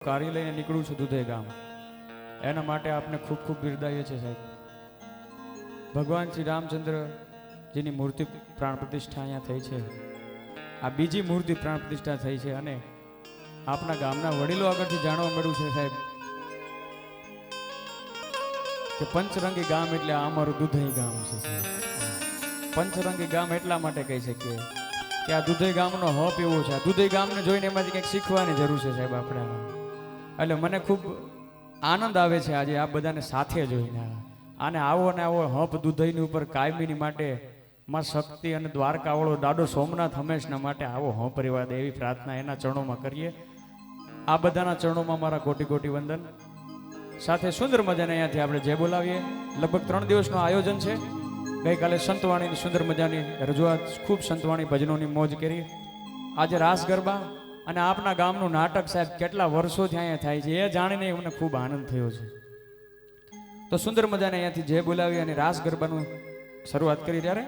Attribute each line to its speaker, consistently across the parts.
Speaker 1: કાર્ય લઈને નીકળું છું દુધે ગામ. એના માટે આપને ખૂબ ખૂબ બિરદાવીએ છીએ સાહેબ. ભગવાન શ્રી રામચંદ્ર જેની મૂર્તિ પ્રાણ પ્રતિષ્ઠા અહીંયા થઈ છે, આ બીજી મૂર્તિ પ્રાણ પ્રતિષ્ઠા થઈ છે. અને આપણા ગામના વડીલો આગળથી જાણવા મળ્યું છે સાહેબ કે પંચરંગી ગામ એટલે આ અમારું દુધઈ ગામ છે સાહેબ. પંચરંગી ગામ એટલા માટે કહી શકીએ કે આ દુધઈ ગામનો હપ એવો છે. આ દુધઈ ગામને જોઈને એમાંથી કંઈક શીખવાની જરૂર છે સાહેબ આપણે. એટલે મને ખૂબ આનંદ આવે છે આજે આ બધાને સાથે જોઈને. આને આવો ને આવો હપ દુધઈની ઉપર કાયમીની માટે માં શક્તિ અને દ્વારકાવાળો દાડો સોમનાથ હંમેશના માટે આવો હપ રેવા દે એવી પ્રાર્થના એના ચરણોમાં કરીએ. આ બધાના ચરણોમાં મારા કોટી કોટી વંદન. સાથે સુંદર મજાને અહીંયાથી આપણે જય બોલાવીએ. લગભગ 3 દિવસનું આયોજન છે. ગઈકાલે સંતવાણીની સુંદર મજાની રજૂઆત, ખૂબ સંતવાણી ભજનોની મોજ કરી. આજે રાસ ગરબા અને આપના ગામનું નાટક સાહેબ કેટલા વર્ષોથી અહીંયા થાય છે એ જાણીને મને ખૂબ આનંદ થયો છે. તો સુંદર મજાને અહીંયાથી જય બોલાવી અને રાસ ગરબાનું શરૂઆત કરી. ત્યારે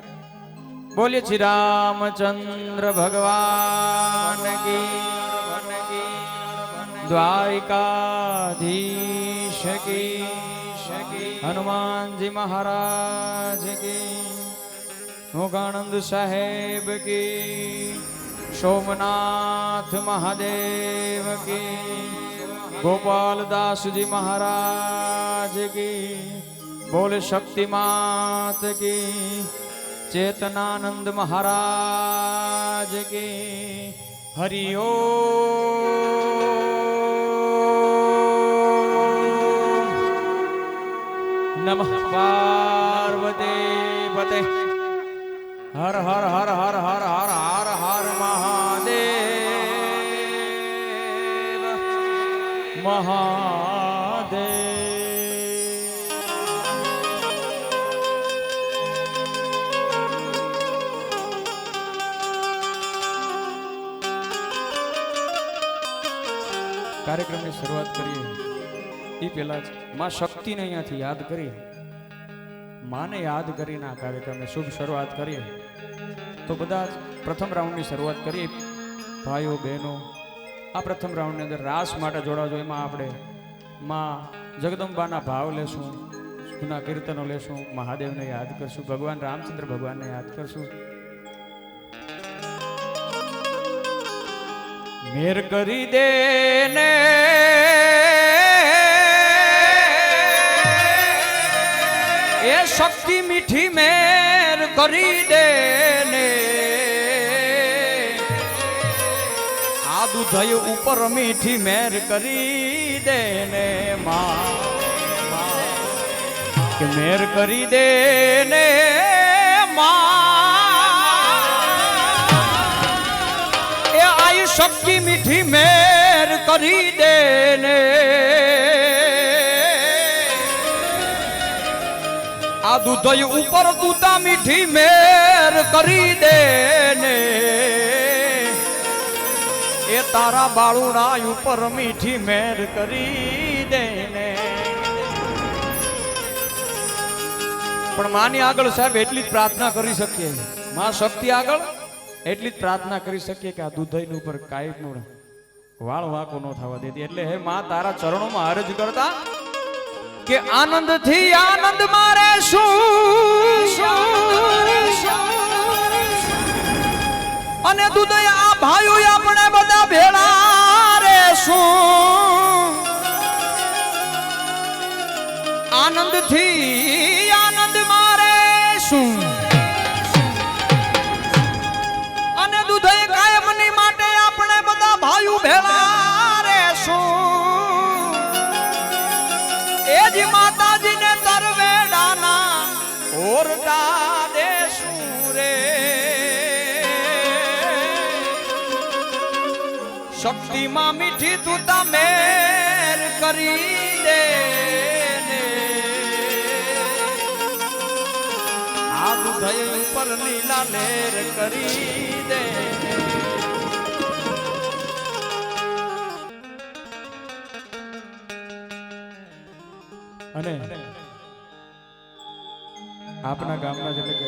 Speaker 1: બોલીએ શ્રી રામચંદ્ર ભગવાન કી, દ્વારિકાધીશ કી, હનુમાનજી મહારાજ કી, મોગાનંદ સાહેબ કી, સોમનાથ મહાદેવ કી, ગોપાલદાસજી મહારાજ કી, બોલે શક્તિ માત કી, ચેતનાનંદ મહારાજ કી. હરિ ઓમ નમઃ પાર્વતી પતે. હર હર હર હર હર હર હર હર મહાદેવ મહાદેવ. કાર્યક્રમની શરૂઆત કરીએ એ પહેલા જ માં શક્તિને અહીંયાથી યાદ કરીએ. માને યાદ કરીને આ કાર્યક્રમની શુભ શરૂઆત કરીએ. તો બધા જ પ્રથમ રાઉન્ડની શરૂઆત કરીએ. ભાઈઓ બહેનો, આ પ્રથમ રાઉન્ડની અંદર રાસ માટે જોડાજો. એમાં આપણે માં જગદંબાના ભાવ લેશું, જૂના કીર્તનો લેશું, મહાદેવને યાદ કરશું, ભગવાન રામચંદ્ર ભગવાનને યાદ કરશું. મેર કરી દે ને એ શક્તિ મીઠી મેર કરી દે ને, આ દુધઈ ઉપર મીઠી મેર કરી દે ને માં, કે મેર કરી દે ને માં, એ આઈ શક્તિ મીઠી મેર કરી દે ને, આ દુધઈ ઉપર દૂતા મીઠી મેર કરી દે ને, એ તારા બાળુડા ઉપર મીઠી મેર કરી દે ને. પણ માની આગળ સાહેબ એટલી જ પ્રાર્થના કરી શકીએ, માં શક્તિ આગળ એટલી જ પ્રાર્થના કરી શકીએ કે આ દુધઈની ઉપર કાંઈકનું વાળ વાંકો ન થવા દેતી. એટલે હે માં તારા ચરણોમાં અરજ કરતા કે આનંદથી આનંદ મારે શું, અને દુધઈ આ ભાઈઓ આપણે બધા ભેળા રેશું. આનંદથી આનંદ મારે શું, અને દુધઈ કાયમની માટે આપણે બધા ભાઈઓ ભેળા રેશું. એ જ માતાજીને તરવેડાના ઓરડા દેશું રે. શક્તિમાં મીઠી તું મેર કરી દે ને, આ દુધઈ ઉપર લીલા લેર કરી દે. અને આપના ગામના એટલે કે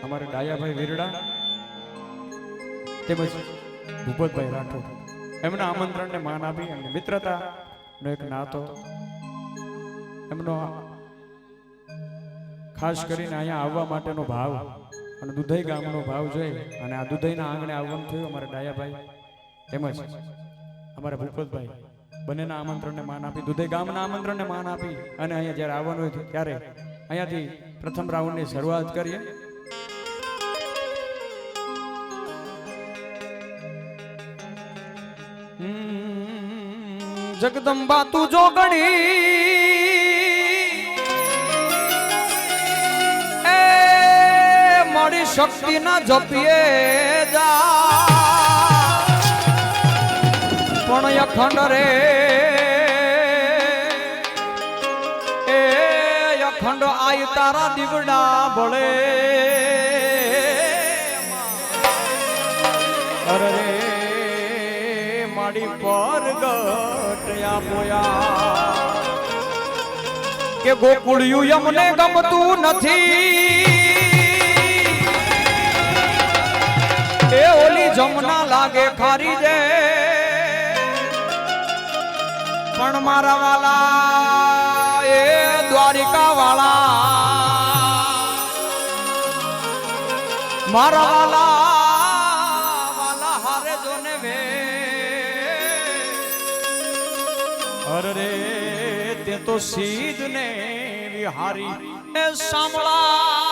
Speaker 1: અમારે ડાયાભાઈ વીરડા તેમજ ભૂપતભાઈ રાઠોડ એમના આમંત્રણને માન આપી એમની મિત્રતાનો એક નાતો એમનો ખાસ કરીને અહીંયા આવવા માટેનો ભાવ અને દુધઈ ગામનો ભાવ જોઈ અને આ દુધઈના આંગણે આવવાનું થયું અમારા ડાયાભાઈ તેમજ અમારા ભૂપતભાઈ બંનેના આમંત્રણને માન આપી દુધઈ ગામના આમંત્રણને માન આપી અને અહીંયા જ્યારે આવવાનું હોય ત્યારે અહીંયાથી પ્રથમ રાઉન્ડની શરૂઆત કરીએ. જગદંબા તું જોગણી એ મારી શક્તિ ના જપીએ જા પણ અખંડ રે એ અખંડ આય તારા દીવડા ભળે અરે માડી પર ગટયા પોયા કે ગોકુળિયું યમને ગમતું નથી એ ઓલી જમના લાગે ખારી જે પણ મારા વાલા એ દ્વારિકા વાળા મારા વાલા હારે જોને વે અરે તે તો સીધ ને વિહારી એ સાંભળા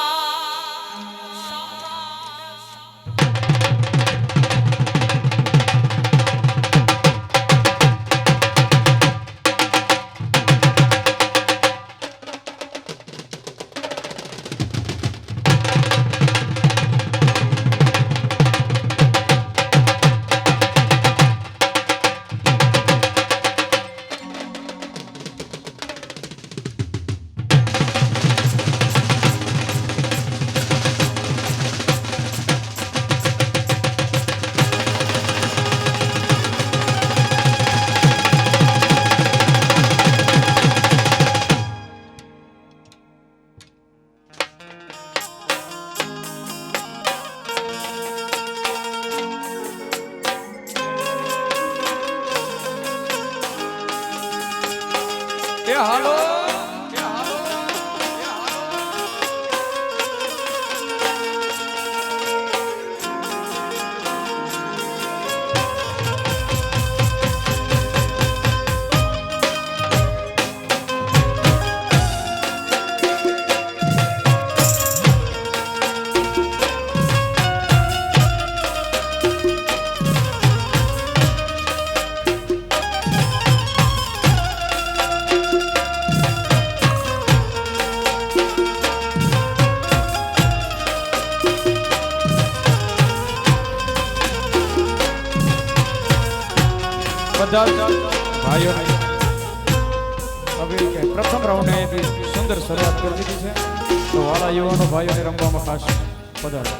Speaker 1: હાલો ભાઈઓ હવે પ્રથમ રાઉન્ડે સુંદર શરૂઆત કરી દીધી છે તો વાળા યુવાનો ભાઈઓને રમવામાં ખાસ પધારો.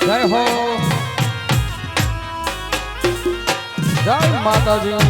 Speaker 1: જય હો જય માતાજી.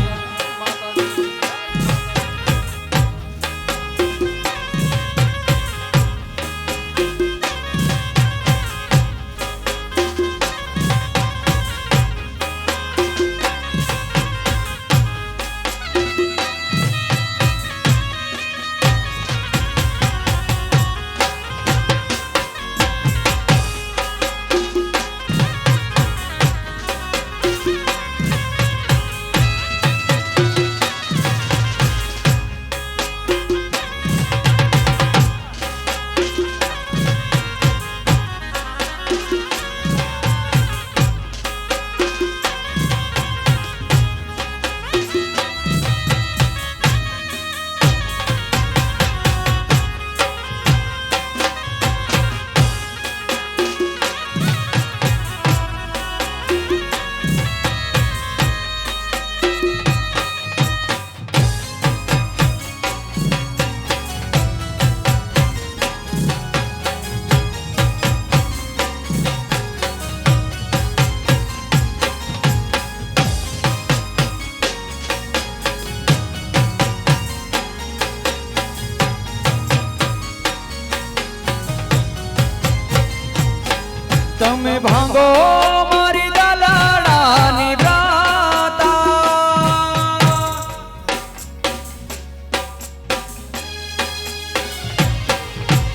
Speaker 1: તમે ભાંગો મારી દલાડાની વ્રાતા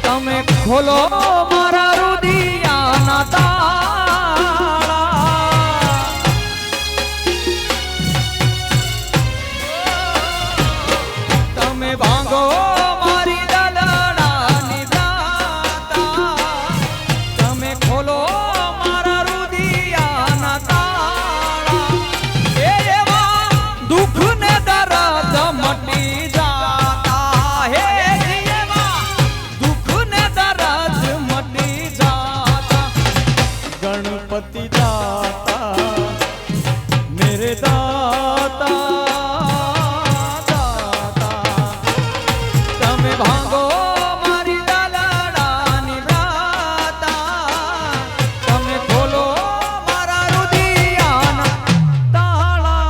Speaker 1: તમે ખોલો મારા રુદિયાના તાળા તમે ભાંગો મારી દલાડાની વ્રાતા તમે ખોલો મારા રુદિયાના તાળા એ એવા દુઃખ ને દર્દ મટી જાતા હે એવા દુઃખ ને દર્દ મટી જાતા ગણપતિ દાતા મેરે દાતા તમે ભાંગો મારી દલાડાની વ્રાતા તમે ખોલો મારા રુદિયાના તાળા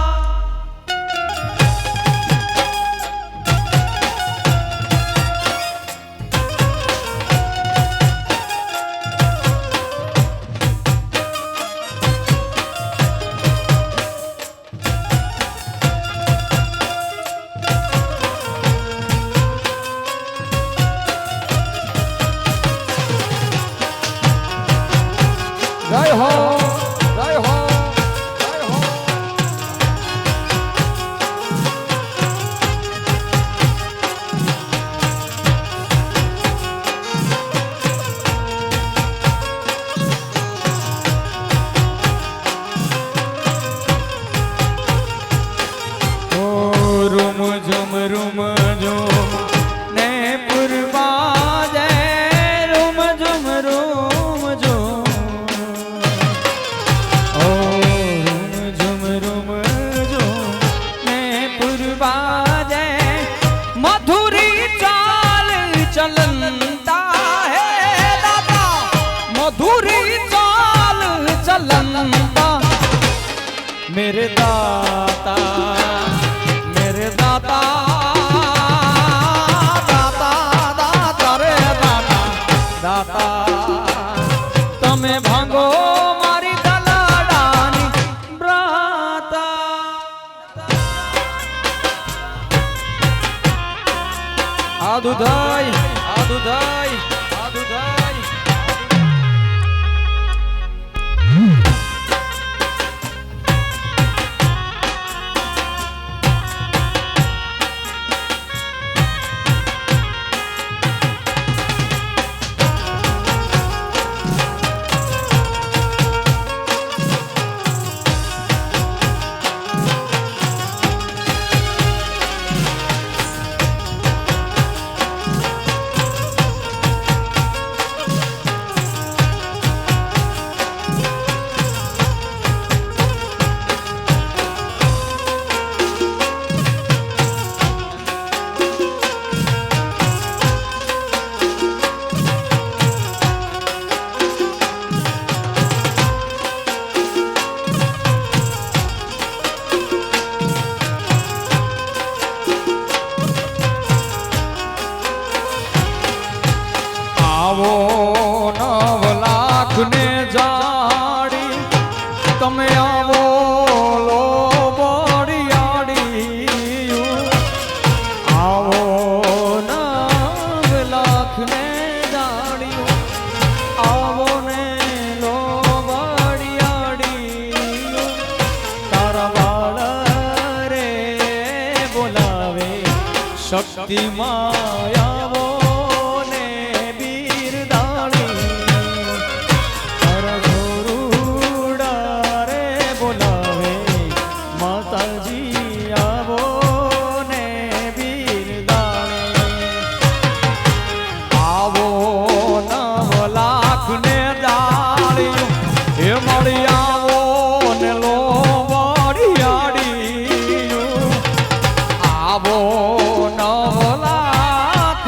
Speaker 1: જય હો જય હો જય હો ઓ રૂમ ઝુમ ને પુરવા જય રૂમ ઝુમ मधुरी चाल चलनता है दाता मधुरी चाल चलनता मेरे दाता दाता दाता रे दाता दाता તમે ભાંગો મારી દલાડાની વ્રાતા આદુધાઈ આદુધાઈ આદુધાઈ આવો 9 લાખ ને જાડી તમે આવો લો બોડિયાડી આવો 9 લાખ ને જાડી આવો ને લો બોડિયાડી તારા બાળ રે બોલાવે શક્તિ માયાવો આવો 9 લાખ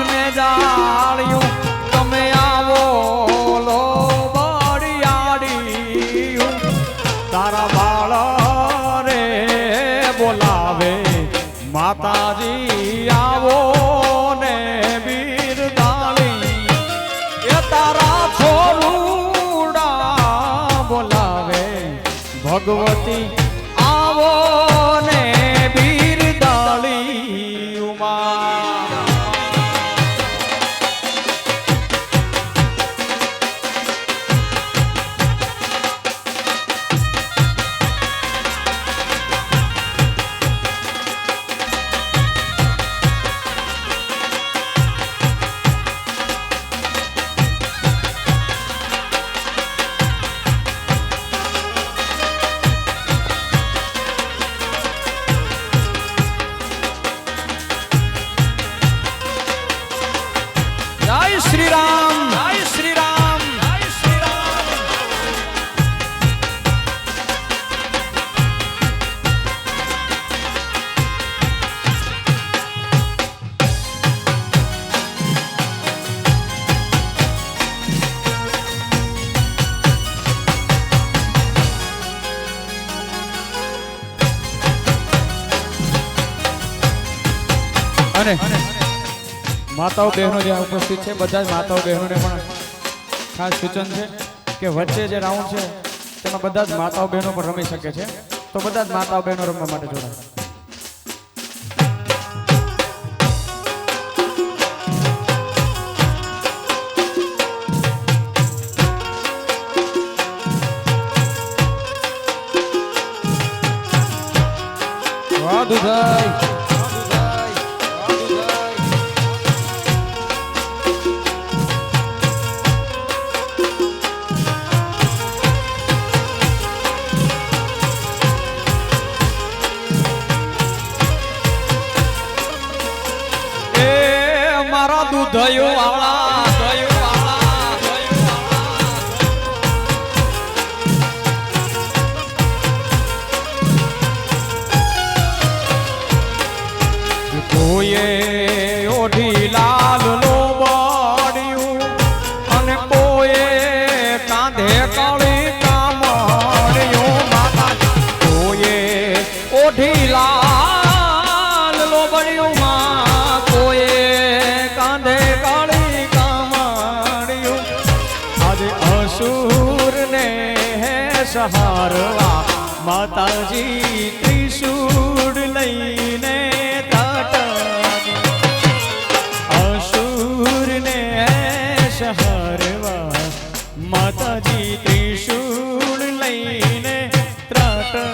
Speaker 1: ભગવતી આવો ને બિરદાળી ઉમા श्री राम जय श्री राम जय श्री राम अरे माताओं बहनों जो उपस्थित है બધા જ માતાઓ બહેનોને પણ ખાસ સૂચન છે કે વચ્ચે જે રાઉન્ડ છે તેમાં બધા જ માતાઓ બહેનો પણ રમી શકે છે તો બધા જ માતાઓ બહેનો રમવા માટે જોડાય વાહ દુધાઈ દયો વાળા દયો વાળા કોઈએ ઓઢી લાલ લો બાડ્યું અને કોઈએ કાંધે કાળી કામળ્યું માતા કોઈએ ઓઢી લાલ લો બાડ્યું માં કોઈએ असुर ने सहारवा माताजी त्रिशूल लईने ताटा असुर ने सहारवा माताजी त्रिशूल लईने ત્રાટા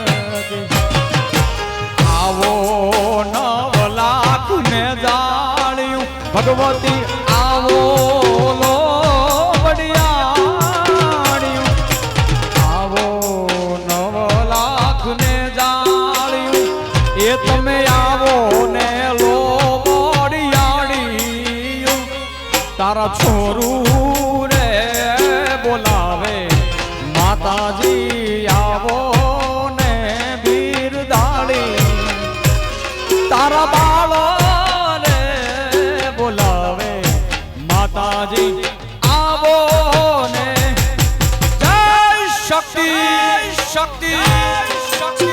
Speaker 1: आवो नव लाख ने जाळ्યું भगवती आवो लो તમે આવો ને લો બોડિયાળિયું તારા છોરું રે બોલાવે માતાજી આવો ને બિરદાળી તારા બાળો રે બોલાવે માતાજી આવો ને જય શક્તિ શક્તિ શક્તિ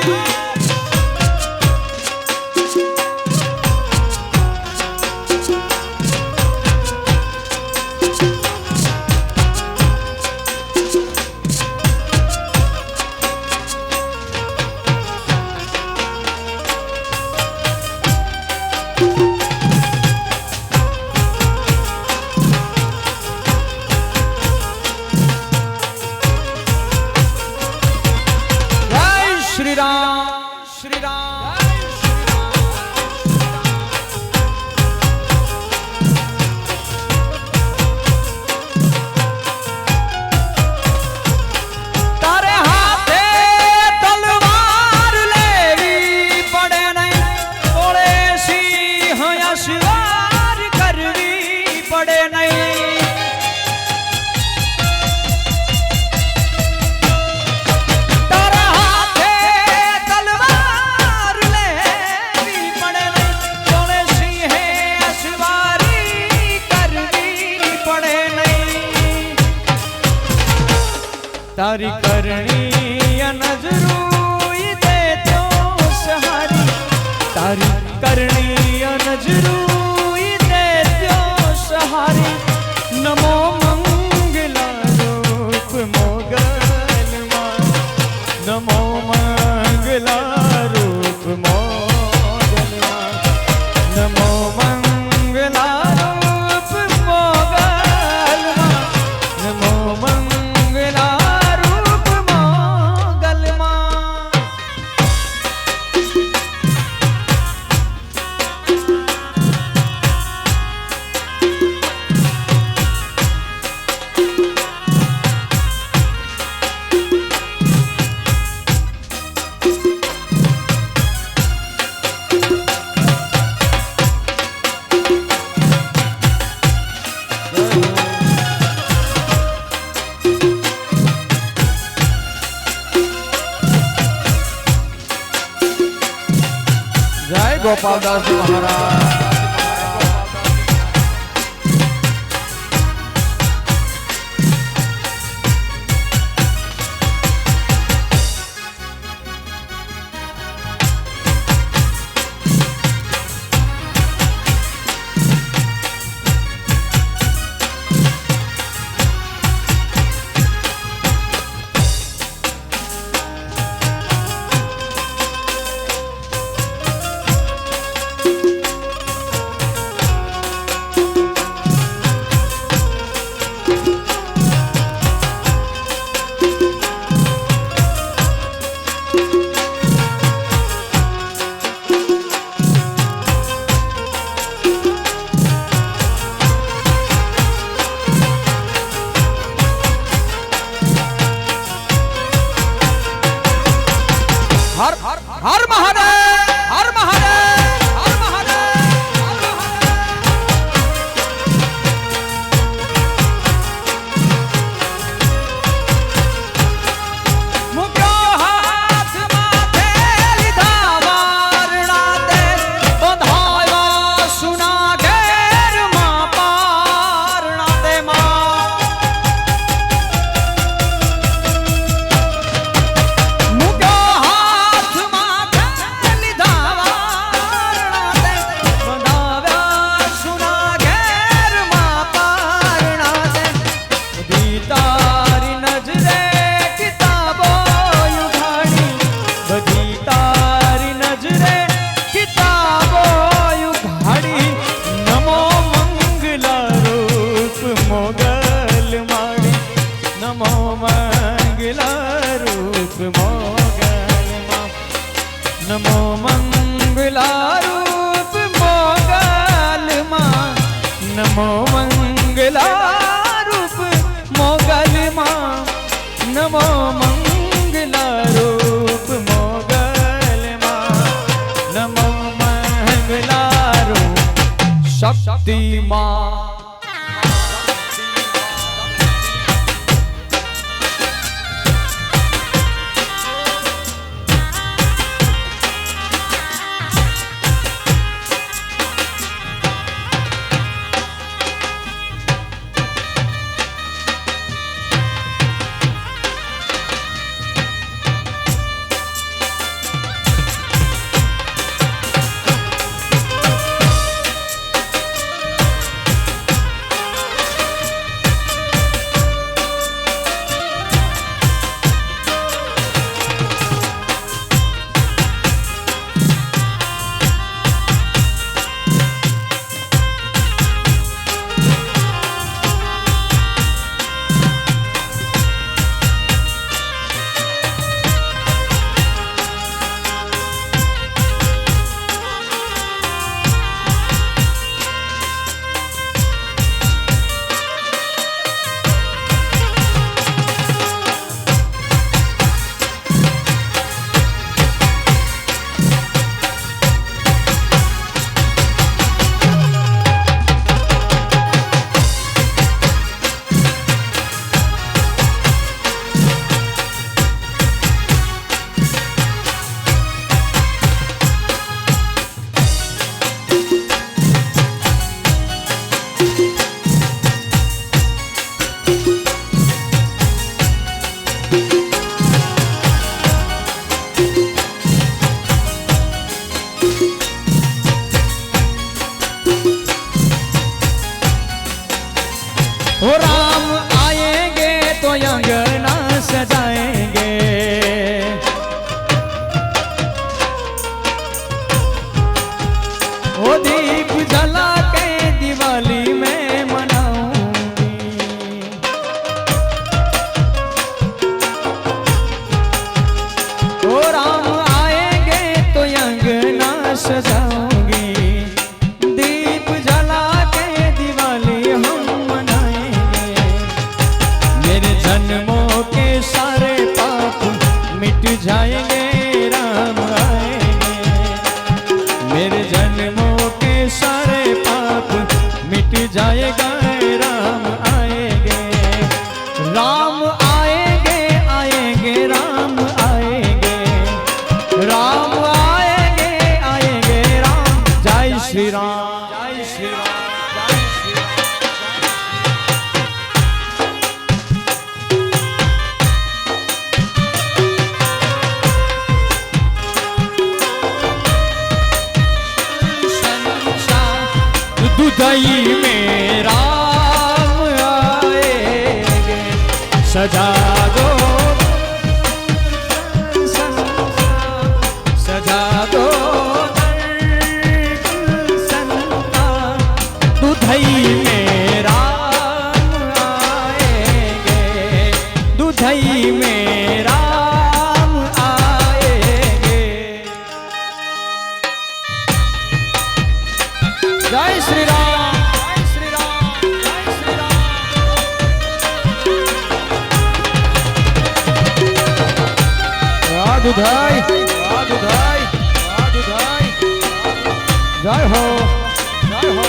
Speaker 1: श्री राम श्री राम तारे हाथे तलवार लेवी पड़े नहीं थोड़े सिंह अश्वार करवी पड़े नहीं तारी करणी नजरूई दे तो सहारी तारी करणी नजरूई दे तो सहारी नमो मंगला रूप मोगल नमो गोपालदास जी महाराज। हर महादेव, हर महादेव, हर महादेव, हर महादेव। मुक्यो हाथ माथे लीधा वारणा दे, बंधाया सुना घेर मां पारणा दे मां। मुक्यो नमो मंगला रूप मोगल मां, नमो मंगला रूप मोगल मां, नमो मंगला रूप मोगल मां, नमो मंगला रूप शक्ति मां। ओ राम आएंगे तो अंगना सजाएंगे, ओ दीप जला के दिवाली में मनाऊंगी। ओ राम आएंगे तो अंगना सजाऊंगी, दीप जला के दिवाली हम जन्मों के सारे पाप मिट जाएंगे, राम आएंगे। मेरे जन्मों के सारे पाप मिट जाएगा, राम आएंगे। राम आएंगे, आएंगे, राम आएंगे, राम आएंगे, आएंगे, राम दुधई में राम आएंगे, दुधई में राम आएंगे। जय श्री राम, जय श्री राम, जय श्री राम। दुधई, दुधई, दुधई, जय हो, जय हो, जय हो।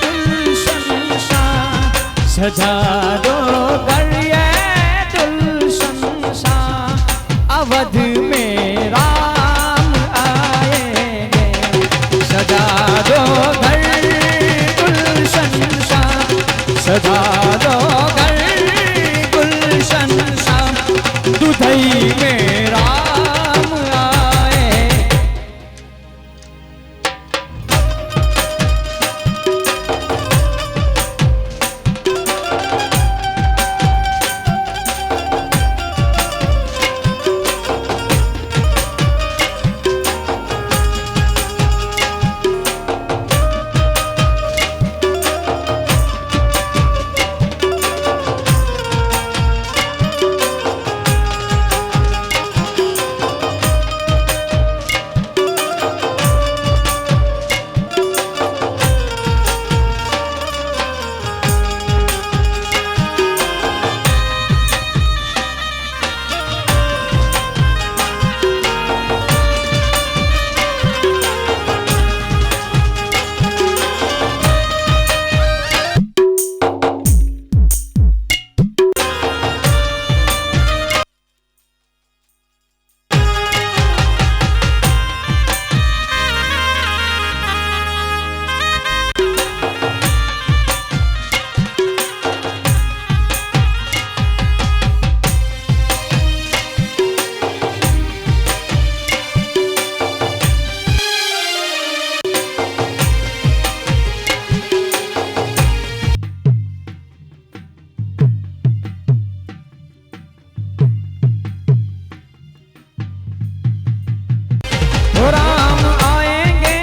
Speaker 1: गुलशन सा सजा दो दरिया, गुलशन सा अवध में राम आएंगे, सजा दो घर गुलशन सा, सजा दो घर गुलशन सा, दुधई में राम आए। राम आएंगे,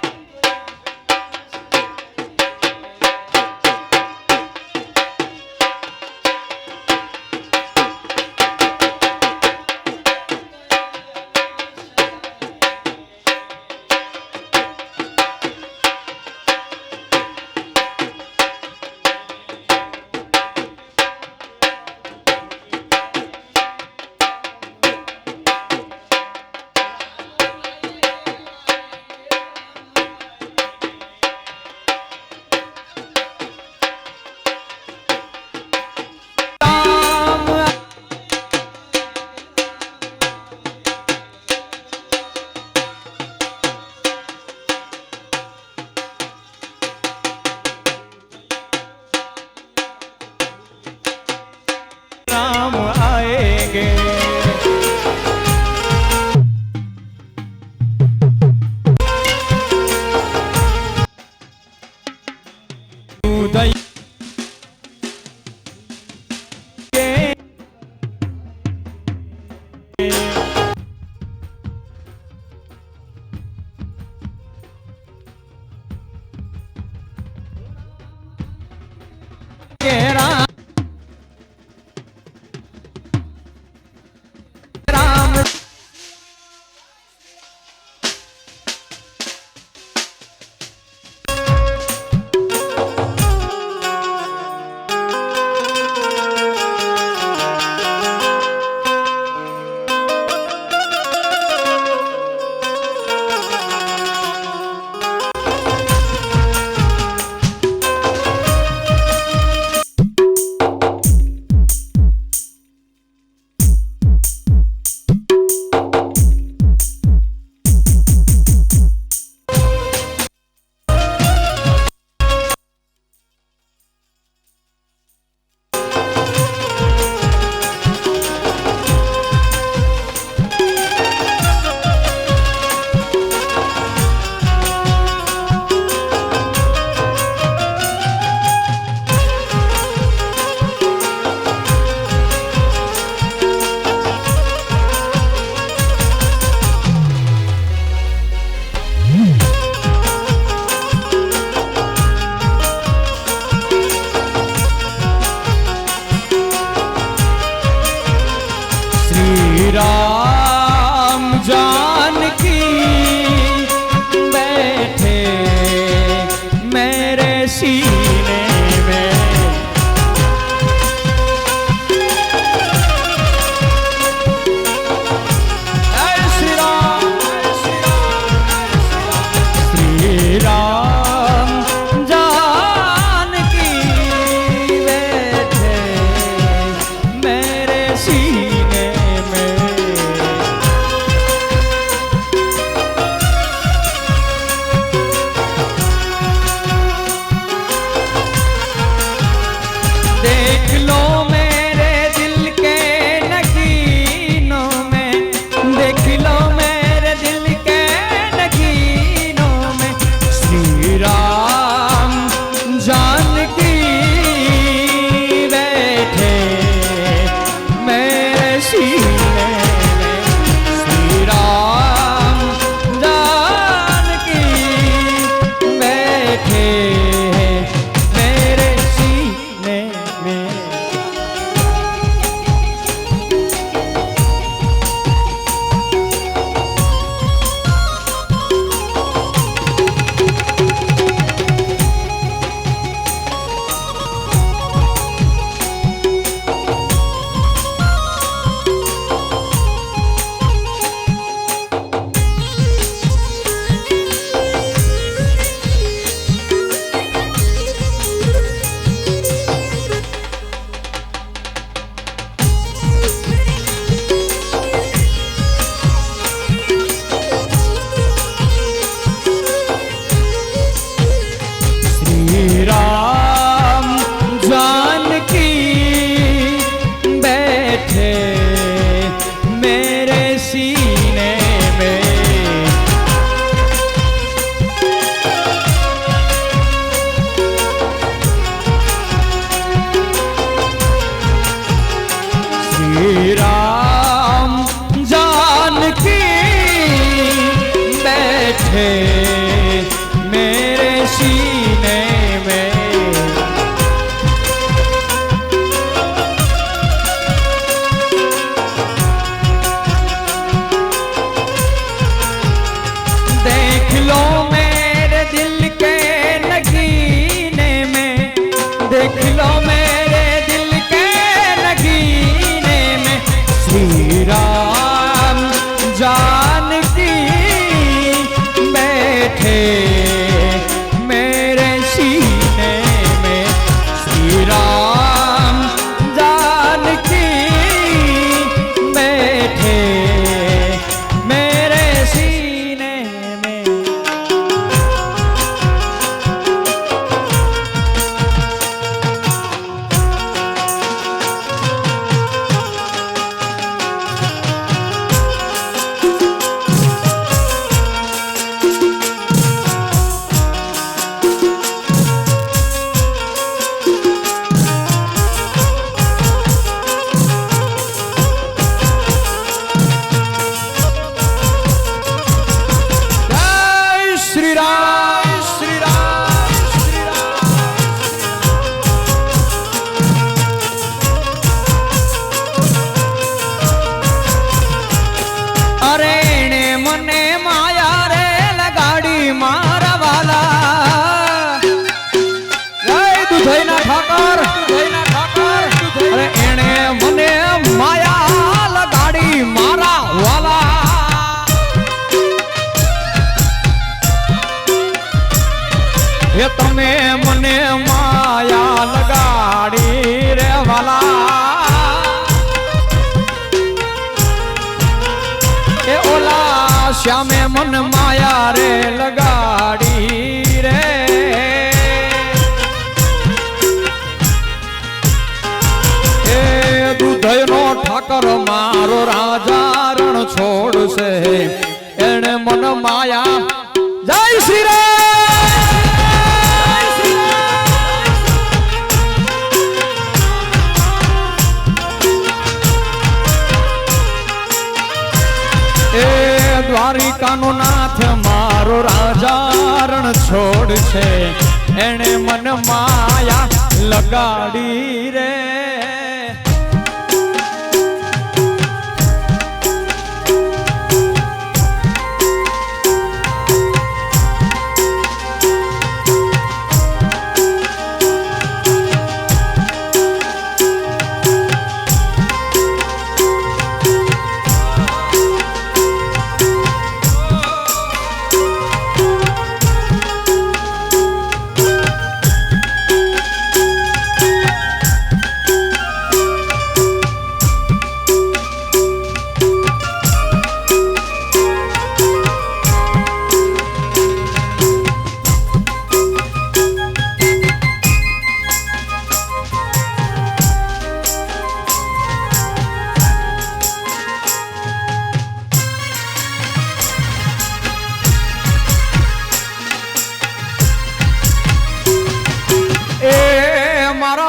Speaker 1: राम आएंगे। दुधई श्री राम जानकी बैठे मेरे सीने में। देख लो मेरे दिल के नगीने में, देख लो मेरे दिल के नगीने में श्री राम जानकी बैठे मेरे सीने में। श्री राम जानकी बैठे मेरे सीने में। श्री राम श्री राम श्री राम। अरे ने मने माया रे लगाड़ी मारा वाला। जय दुधईना ठाकर, दुधईना ठाकर। अरे एने मने माया लगाड़ी मारा वाला। ये तमे मने माया लगाड़ी रे वाला। ए ओला श्यामे मन माया रे लगाड़ी रे। ए दुधईनो ठाकर मारो राजा रण छोड़ से एने मन माया। जय श्री राम। द्वारिका नो नाथ मारो राजा रण छोड़ छे एने मन माया लगाड़ी रे।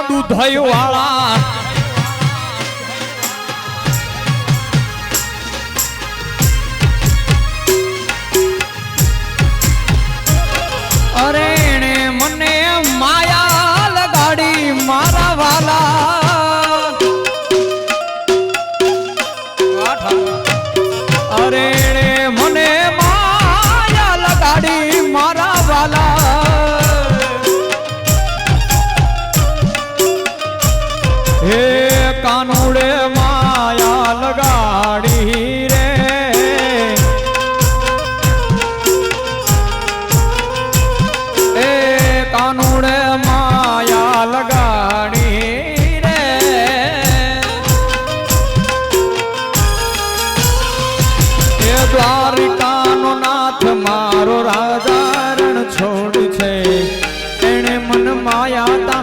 Speaker 1: दूधई वाला अरे ने मने माया लगाड़ी मारा वाला। अरे ने मने माया लगाड़ी मारा वाला। हे कानूड़े माया लगाड़ी रे। ए कानूड़े माया लगाड़ी रे। ए द्वारिका नो नाथ मारो राजा रण छोड़ छे एने मन माया ता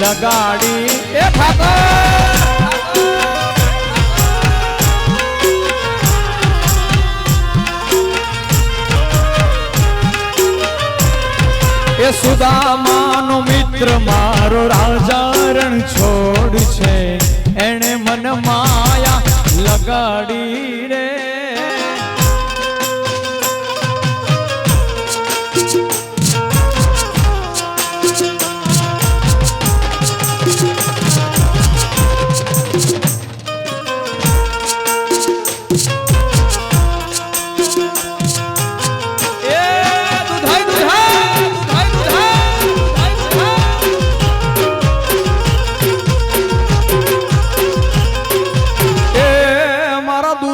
Speaker 1: लगाड़ी। ए ये सुदामानो मित्र मारो राजा रण छोड़ छे एने मन माया લગાડી રે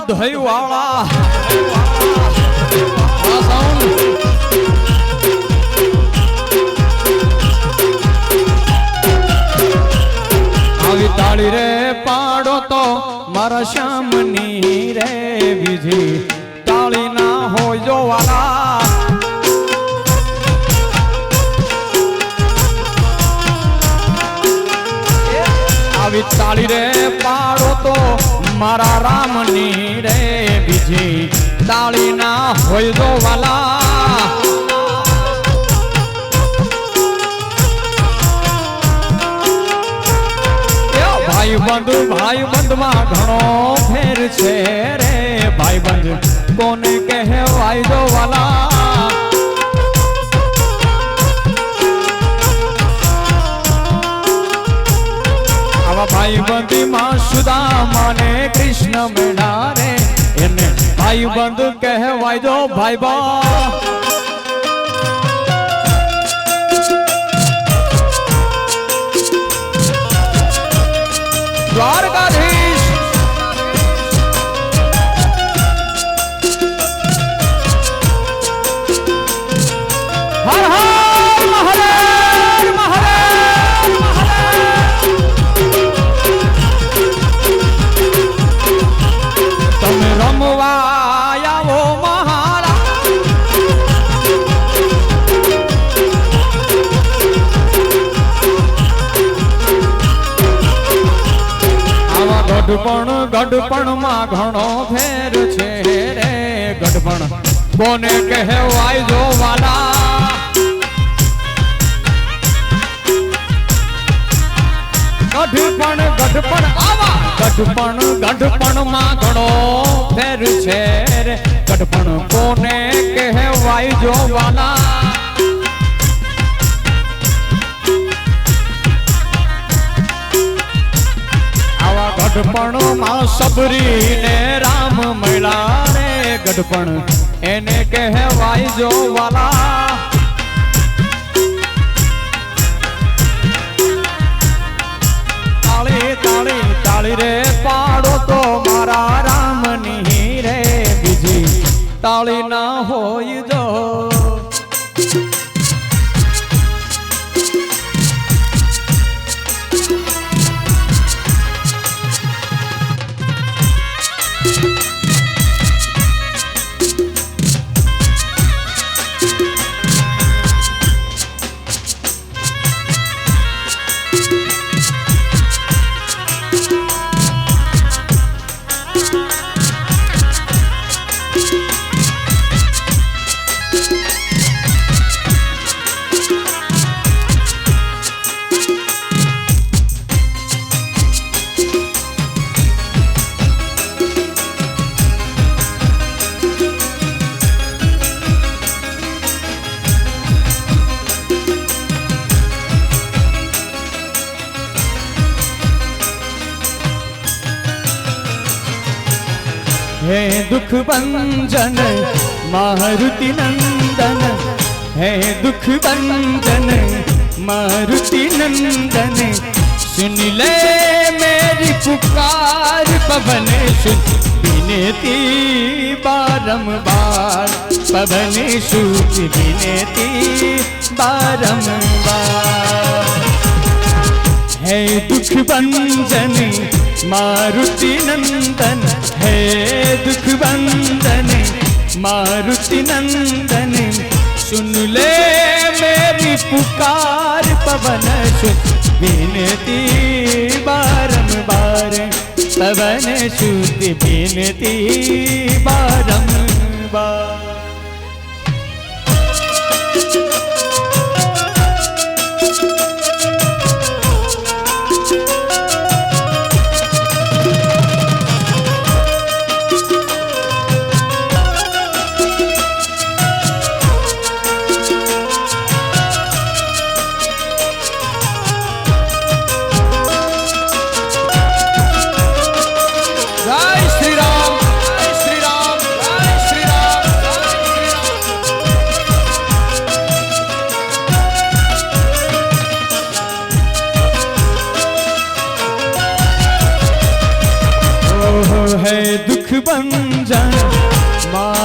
Speaker 1: દહીં વાળા આવી તાળી રે પાડો તો મારા શ્યામની રે બીજી તાળી ના હોય જો વાલા આવી તાળી રે પાડો તો મારા રામની રે બીજી તાળી ના હોય જો વાલા ભાઈ બંધ માં ઘણો ફેર છે રે ભાઈ બંધ કોને કહેવાય જો વાલા ભાઈ બંધી માં સુદામા ને કૃષ્ણ મેળા રે એને ભાઈ બંધ કહેવાય જો ભાઈ બા દ્વારકાધીશ હર હર મહાદેવ તમે રમવા આવો મહારા ગઢપણ માં ઘણો ફેર છે રે ગઢપણ કોને કહેવાય જો વાલા ગઢપણ આવા ગઢપણ માં ઘણો ફેર છે રે ગઢપણ કોને કહેવાય જો વાલા ગઢપણ માં સબરી ને રામ મળ્યા રે ગઢપણ એને કહેવાય જો વાલા તાળી તાળી તાળી રે પાડો તો મારા રામની રે બીજી તાળી ના હોય જો हे दुख भंजन मारुति नंदन हे दुख भंजन मारुति नंदन सुन ले मेरी पुकार पवन सुत विनती बारंबार पवन सुत विनती बारंबार हे दुख भंजन मारुति नंदन हे दुख बंदन मारुति नंदन सुन ले मेरी पुकार पवन सुत विनती बारंबार पवन सुत विनती बारंबार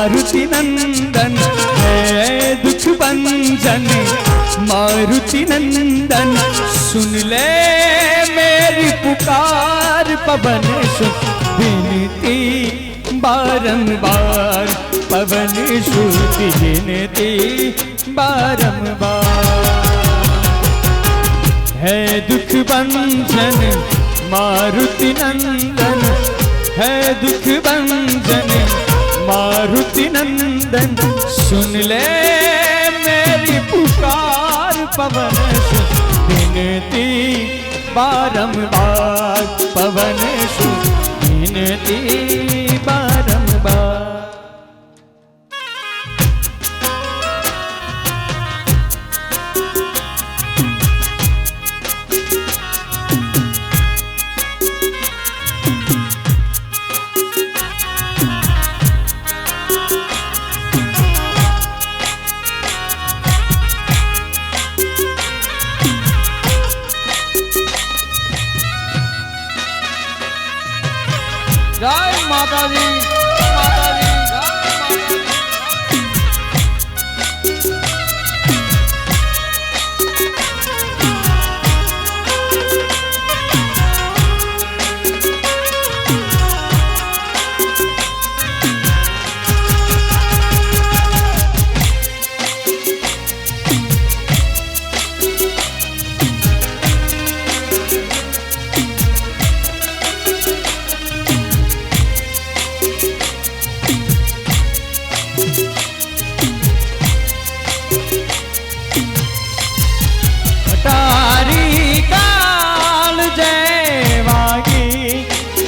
Speaker 2: मारुति नंदन है दुख भंजन मारुति नंदन सुन ले मेरी पुकार पवन सुत विनती बारंबार पवन सुत विनती बारंबार है दुख भंजन मारुति नंदन है दुख भंजन मारुति नंदन सुन ले मेरी पुकार पवन सुत विनती बारंबार पवन सुत विनती बारंबार।
Speaker 1: जय माता दी माता दी जय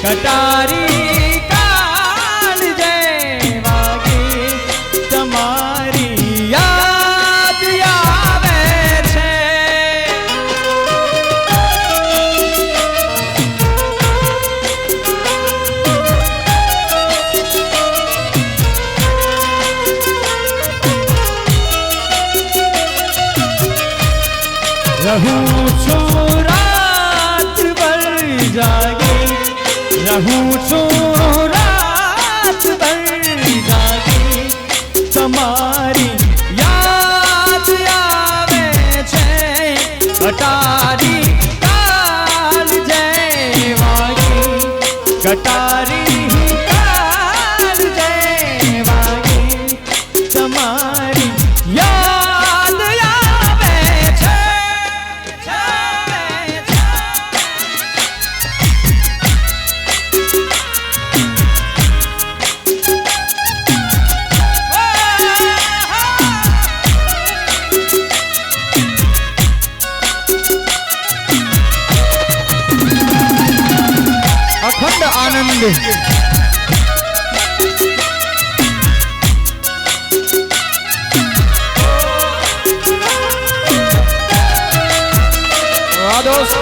Speaker 2: कटारी काल जय वागी तुम्हारी याद आवे छे रहूं छू रात भर जागी रहूं छू रात भर जागी तुम्हारी याद आवे छे कटारी काल जय वागी कटारी काल जय वागी तुम्हारी याद आवे छे
Speaker 1: अखंड आनंद दोस्त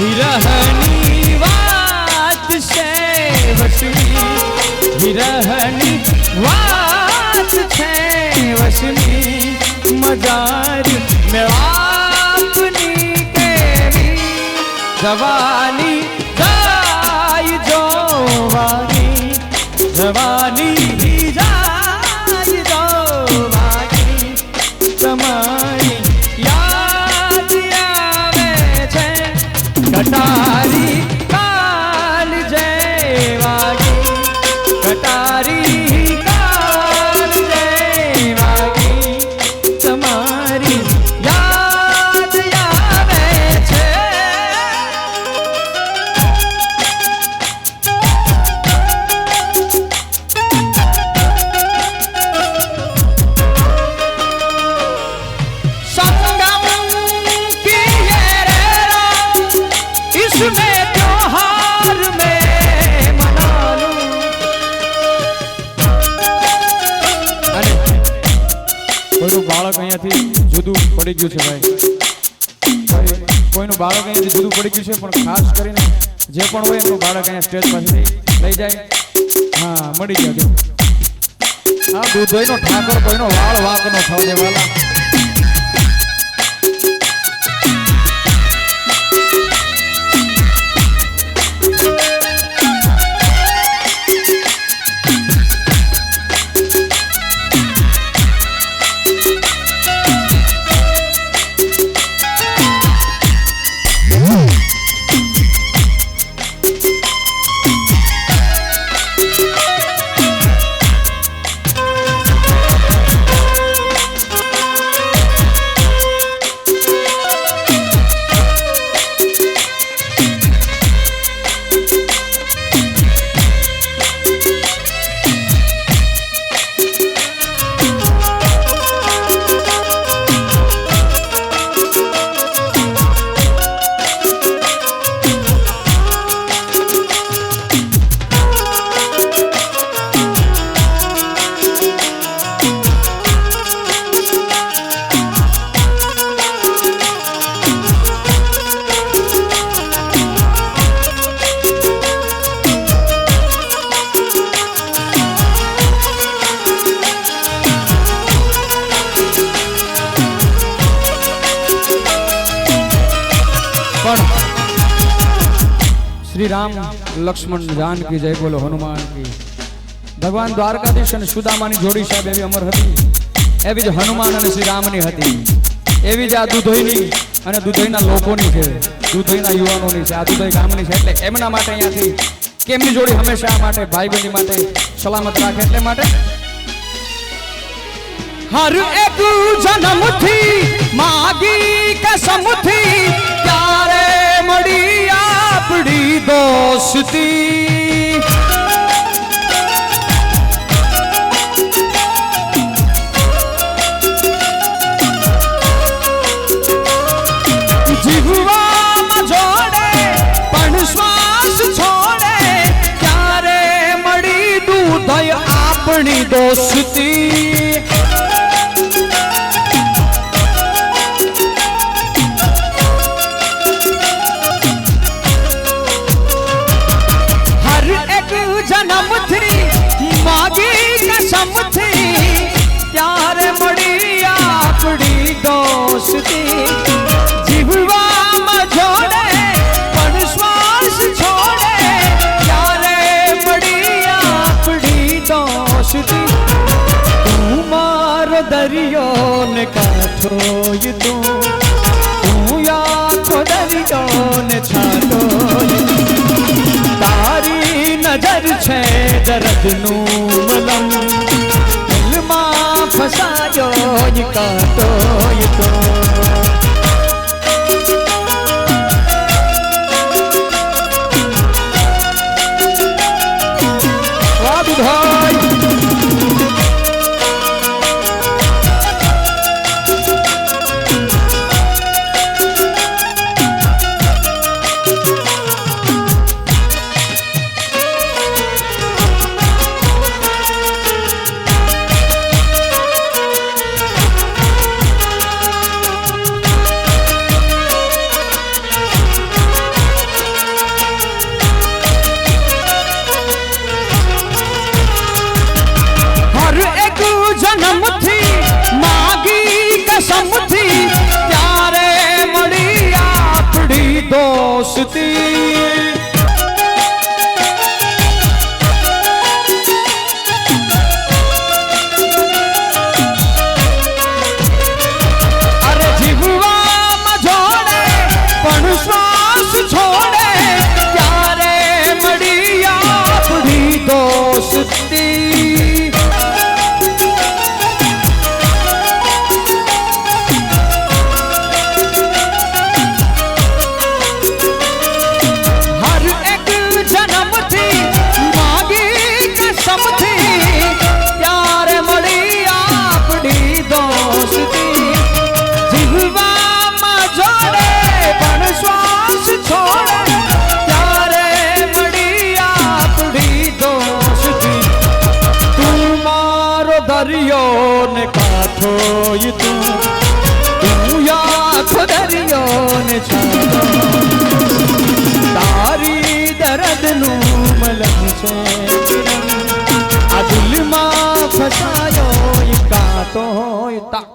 Speaker 2: विरहनी वात से वसनी विरहनी वात से वसनी मजारी में आपनी केवी जवानी जाई जो वागी जवानी जाई जो वागी तुम्हारी याद आवे छे कटारी काल जय वागी कटारी काल जय वागी तुम्हारी याद आवे छे કોઈનું બાળક અહીંયાથી જુદું પડી ગયું છે ભાઈ
Speaker 1: કોઈનું બાળક અહીંયાથી જુદું પડી ગયું છે, પણ ખાસ કરીને જે પણ હોય એમનું બાળક અહીંયા સ્ટેજ પાસેથી લઈ જાય. હા, મળી ગયા જો. આ દૂધઈનો ઠાકર કોઈનો વાળ વાંક નો થવા દેવાલા. श्री राम लक्ष्मण जानकी जय बोलो हनुमान की. भगवान द्वारकाधीश અને સુદામાની જોડી સાહેબ એવી અમર હતી, એવી જ હનુમાન અને શ્રી રામની હતી, એવી જ આ દુધઈની અને દુધઈના લોકોની છે, દુધઈના યુવાનોની છે, આ દુધઈ ગામની છે. એટલે એમના માટે અહીંયાથી કેમની જોડી હંમેશા માટે ભાઈબંધી માટે સલામત રાખે એટલે માટે
Speaker 2: हर एक जन्म थी मागी कसम थी प्यारे मड़ी आपड़ी दोस्ती जीववा जोड़े पण श्वास छोड़े प्यारे मड़ी दूधय आपनी दोस्ती जन्म थी मागी कसम थी प्यारे मड़ी आपड़ी दोस्ती जीववा में जोड़े पण श्वास छोड़े प्यारे मड़ी आपड़ी दोस्ती तू मारो दरियो ने काठो ये तू या तो दरियो ने छाटो तारी नजर छे दर्दનું મલમ દિલમાં ફસાયો ય કાંટો ય તો વાહ દુધાઈ છે આ દિલમાં ફસાયો ઈ કાંટો તા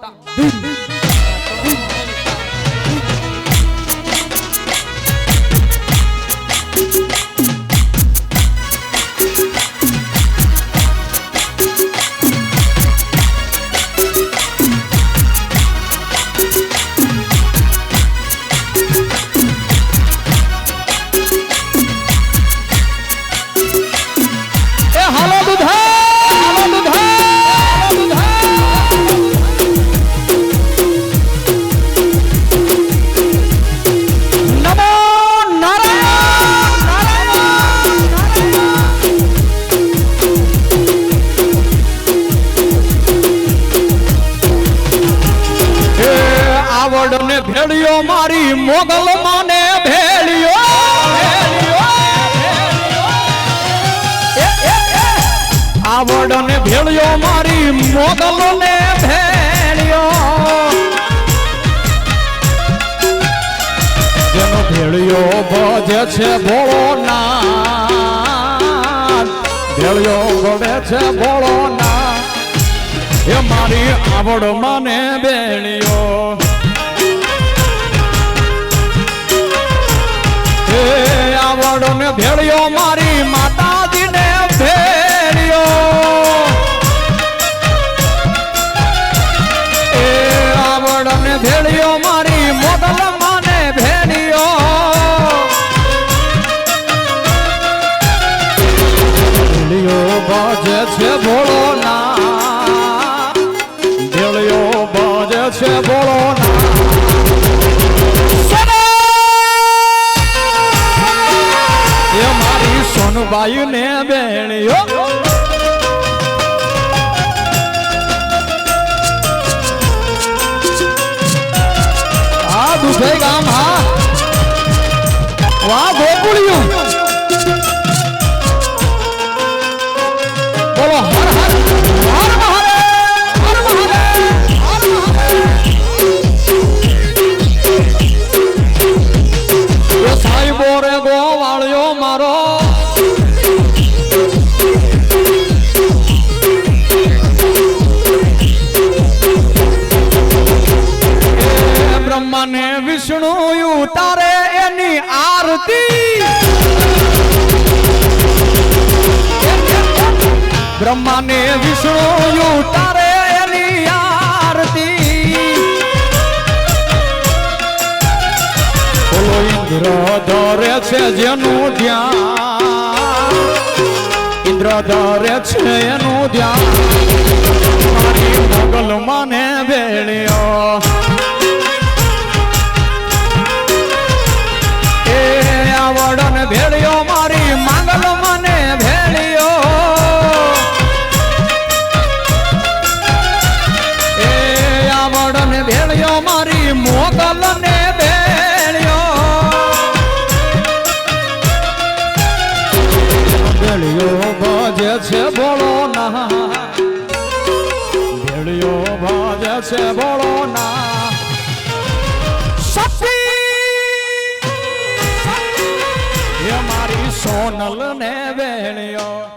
Speaker 2: આવડને ભેળિયો મારી મોગલ માને ભેળિયો આવડને ભેળિયો મારી મોગલ ને ભેળિયો જેનો ભેળિયો ભજે છે ભોળો નાથ ભેળિયો ભજે છે ભોળો નાથ એ મારી આવડ માને ભેળિયો આવડો ને ભેળિયો મારી માતાજી ને ભેળિયો એ આવડો ને ભેળિયો મારી મોગલ માને ભેળિયો ભેળિયો બાજે છે ભોળો ના ભેળિયો બાજે છે ભોળો ના સોનબાઈ ને બેણિયો આ દુધે ગામ હા વાહ ગોકુળિયું બોલો હર હર હર મહાદેવ હર મહાદેવ હર મહાદેવ એ સાઈબો રે ગોવાળિયો મારો બ્રહ્માને વિષ્ણુ ઉતારે એની આરતી બ્રહ્માને વિષ્ણુ ઉતારે એની આરતી બોલો ઇન્દ્ર ધરે છે જેનું ધ્યાન ઇન્દ્ર ધરે છે એનું ધ્યાન મારી મોગલ માને ભેળિયો આવડન ભેળિયો મારી માંગલ મને ભેળિયો એ આવડન ભેળિયો મારી મોગલ ને ભેળિયો ભેળિયો ભજે છે ભોળો ના ભેળિયો ભજે છે ભોળો ના સોનલ ને વેણિયો